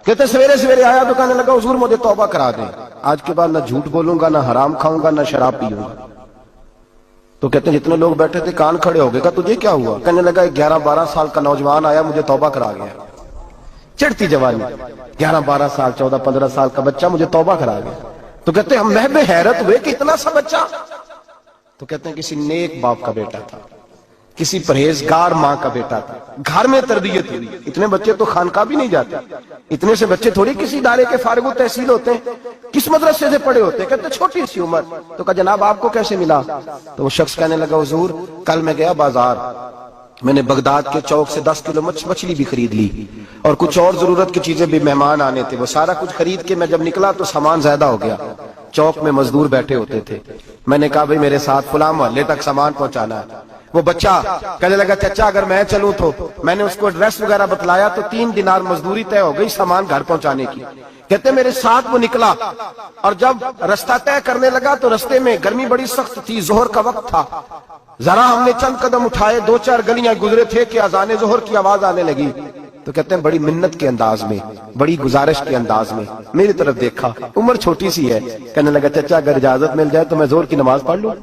کہتے سویرے سویرے آیا تو کہنے لگا حضور مجھے توبہ کرا دیں، آج کے بعد نہ جھوٹ بولوں گا، نہ حرام کھاؤں گا، نہ شراب پیوں گا۔ تو کہتے ہیں جتنے لوگ بیٹھے تھے کان کھڑے ہو گئے، کہا تجھے کیا ہوا؟ کہنے لگا 11-12 سال کا نوجوان آیا مجھے توبہ کرا گیا، چڑھتی جوانی، 11-12 سال 14-15 سال کا بچہ مجھے توبہ کرا گیا۔ تو کہتے ہیں ہم محب حیرت ہوئے کہ اتنا سا بچہ؟ تو کہتے ہیں کسی نیک باپ کا بیٹا تھا، کسی پرہیزگار ماں کا بیٹا تھا، گھر میں تربیت ہوئی۔ اتنے بچے تو خانقاہ بھی نہیں جاتے، اتنے سے بچے تھوڑی کسی ادارے کے فارغ التحصیل ہوتے ہیں، کس مدرسے سے پڑھے ہوتے ہیں؟ کہتے چھوٹی سی عمر۔ تو کہا جناب آپ کو کیسے ملا؟ تو وہ شخص کہنے لگا حضور کل میں گیا بازار، میں نے بغداد کے چوک سے 10 کلو مچھلی بھی خرید لی اور کچھ اور ضرورت کی چیزیں بھی، مہمان آنے تھے، وہ سارا کچھ خرید کے میں جب نکلا تو سامان زیادہ ہو گیا۔ چوک میں مزدور بیٹھے ہوتے تھے، میں نے کہا بھئی میرے ساتھ فلاں محلے تک سامان پہنچانا ہے۔ وہ بچہ کہنے لگا چچا اگر میں چلوں تو، میں نے اس کو ایڈریس وغیرہ بتلایا تو 3 دینار مزدوری طے ہو گئی سامان گھر پہنچانے کی۔ کہتے میرے ساتھ وہ نکلا اور جب رستہ طے کرنے لگا تو رستے میں گرمی بڑی سخت تھی، ظہر کا وقت تھا، ذرا ہم نے چند قدم اٹھائے، 2-4 گلیاں گزرے تھے کہ اذان ظہر کی آواز آنے لگی۔ تو کہتے ہیں بڑی منت کے انداز میں، بڑی گزارش کے انداز میں میری طرف دیکھا، عمر چھوٹی سی ہے، کہنے لگا چچا اگر اجازت مل جائے تو میں ظہر کی نماز پڑھ لوں۔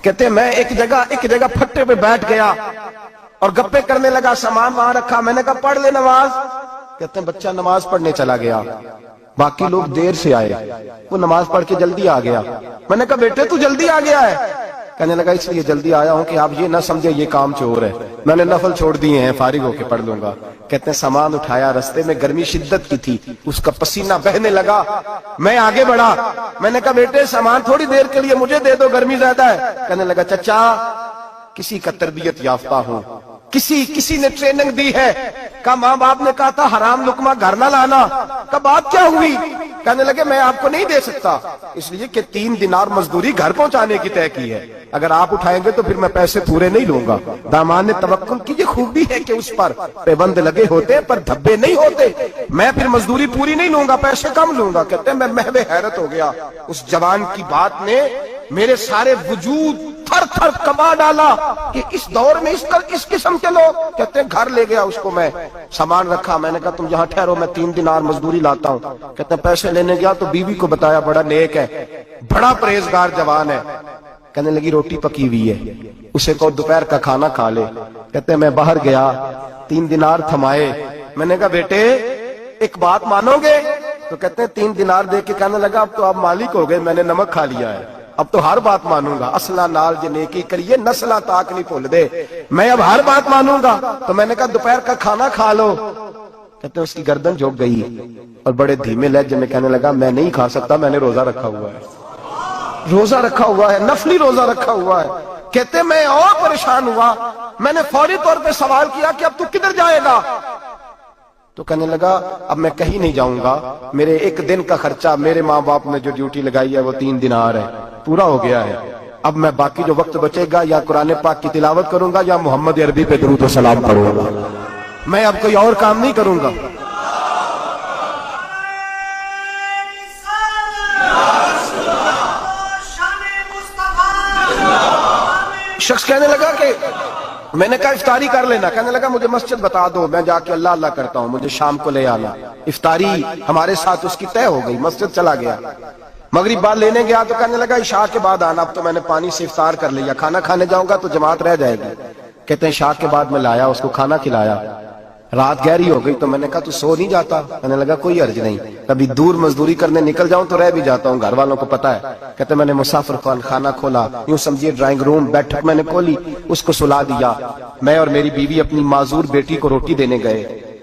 کہتے ہیں میں ایک جگہ پھٹے پہ بیٹھ گیا اور گپے کرنے لگا، سامان وہاں رکھا، میں نے کہا پڑھ لے نماز۔ کہتے ہیں بچہ نماز پڑھنے چلا گیا، باقی لوگ دیر سے آئے، وہ نماز پڑھ کے جلدی آ گیا۔ میں نے کہا بیٹے تو جلدی آ گیا ہے؟ کہنے لگا اس لیے جلدی آیا ہوں کہ آپ یہ نہ سمجھے یہ کام چور ہے، میں نے نفل چھوڑ دیے ہیں، فارغ ہو کے پڑھ لوں گا۔ کہتے ہیں سامان اٹھایا، رستے میں گرمی شدت کی تھی، اس کا پسینہ بہنے لگا، میں آگے بڑھا، میں نے کہا بیٹے سامان تھوڑی دیر کے لیے مجھے دے دو، گرمی زیادہ ہے۔ کہنے لگا چچا کسی کا تربیت یافتہ ہوں، کسی نے ٹریننگ دی ہے، کہا ماں باپ نے کہا تھا حرام لقمہ گھر نہ لانا، کہا بات کیا ہوئی؟ کہنے لگے میں آپ کو نہیں دے سکتا، اس لیے کہ 3 دینار مزدوری گھر پہنچانے کی طے کی ہے، اگر آپ اٹھائیں گے تو پھر میں پیسے پورے نہیں لوں گا۔ دامان نے توکل کی، یہ خوبی ہے کہ اس پر پابند لگے ہوتے پر دھبے نہیں ہوتے، میں پھر مزدوری پوری نہیں لوں گا، پیسے کم لوں گا۔ کہتے ہیں میں محو حیرت ہو گیا، اس جوان کی بات نے میرے سارے وجود تھر تھر کما ڈالا کہ اس دور میں اس قسم کے لوگ۔ کہتے ہیں گھر لے گیا اس کو، میں سامان رکھا، میں نے کہا تم یہاں ٹھہرو میں 3 دینار مزدوری لاتا ہوں۔ کہتے ہیں پیسے لینے گیا تو بیوی کو بتایا بڑا نیک ہے، بڑا پرہیزگار جوان ہے، کہنے لگی روٹی پکی ہوئی ہے، اسے کو دوپہر کا کھانا کھا لے۔ کہتے ہیں میں باہر گیا، 3 دینار تھمائے، میں نے کہا بیٹے ایک بات مانو گے؟ تو کہتے ہیں 3 دینار دے کے کہنے لگا اب تو آپ مالک ہو گئے، میں نے نمک کھا لیا ہے، اب تو ہر بات مانوں گا، اصلہ نال جے نیکی کریے نسلہ تاک نہیں بھول دے، میں اب ہر بات مانوں گا۔ تو میں نے کہا دوپہر کا کھانا کھا لو۔ کہتے ہیں اس کی گردن جھک گئی اور بڑے دھیمے لہجے میں کہنے لگا میں نہیں کھا سکتا، میں نے روزہ رکھا ہوا ہے، روزہ رکھا ہوا ہے، نفلی روزہ رکھا ہوا ہے۔ کہتے میں اور پریشان ہوا، میں نے فوری طور پہ سوال کیا کہ اب تو کدھر جائے گا؟ تو کہنے لگا اب میں کہیں نہیں جاؤں گا، میرے 1 دن کا خرچہ میرے ماں باپ نے جو ڈیوٹی لگائی ہے وہ 3 دینار ہے، پورا ہو گیا ہے، اب میں باقی جو وقت بچے گا یا قرآن پاک کی تلاوت کروں گا یا محمد عربی پہ درود و سلام پڑھوں گا، میں اب کوئی اور کام نہیں کروں گا۔ شخص کہنے لگا کہ میں نے کہا افطاری کر لینا، کہنے لگا مجھے مسجد بتا دو، میں جا کے اللہ اللہ کرتا ہوں، مجھے شام کو لے آنا۔ افطاری ہمارے ساتھ اس کی طے ہو گئی، مسجد چلا گیا، مغرب بعد لینے گیا تو کہنے لگا عشاء کے بعد آنا، اب تو میں نے پانی سے افطار کر لیا، کھانا کھانے جاؤں گا تو جماعت رہ جائے گی۔ کہتے ہیں عشاء کے بعد میں لایا، اس کو کھانا کھلایا، رات گہری ہو گئی تو میں نے کہا تو سو نہیں جاتا؟ کہنے لگا کوئی حرج نہیں، کبھی دور مزدوری کرنے نکل جاؤں تو رہ بھی جاتا ہوں، گھر والوں کو پتا ہے۔ کہتے میں نے مسافر خانہ کھولا، یوں سمجھیے ڈرائنگ روم بیٹھک میں نے کھولی، اس کو سلا دیا، میں اور میری بیوی اپنی معذور بیٹی کو روٹی دینے گئے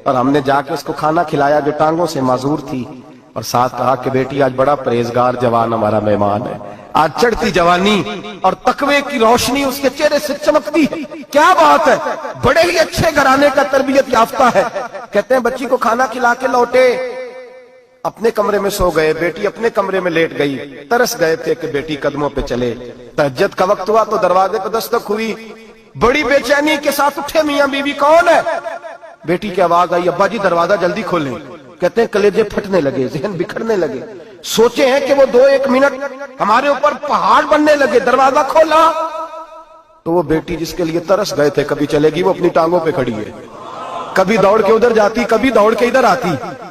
اور ہم نے جا کے اس کو کھانا کھلایا جو ٹانگوں سے معذور تھی، اور ساتھ کہا کہ بیٹی آج بڑا پرہیزگار جوان ہمارا مہمان ہے، آج چڑھتی جوانی اور تقوی کی روشنی اس کے چہرے سے چمکتی ہے، کیا بات ہے، بڑے ہی اچھے گھرانے کا تربیت یافتہ ہے۔ کہتے ہیں بچی کو کھانا کھلا کے لوٹے، اپنے کمرے میں سو گئے، بیٹی اپنے کمرے میں لیٹ گئی، ترس گئے تھے کہ بیٹی قدموں پہ چلے۔ تہجد کا وقت ہوا تو دروازے پہ دستک ہوئی، بڑی بے چینی کے ساتھ اٹھے میاں بیوی، کون ہے؟ بیٹی کی آواز آئی ابا جی دروازہ جلدی کھولیں۔ کہتے ہیں کلیجے پھٹنے لگے، ذہن بکھرنے لگے، سوچے ہیں کہ وہ 2-1 منٹ ہمارے اوپر پہاڑ بننے لگے، دروازہ کھولا تو وہ بیٹی جس کے لیے ترس گئے تھے کبھی چلے گی، وہ اپنی ٹانگوں پہ کھڑی ہے، کبھی دوڑ کے ادھر جاتی، کبھی دوڑ کے ادھر آتی،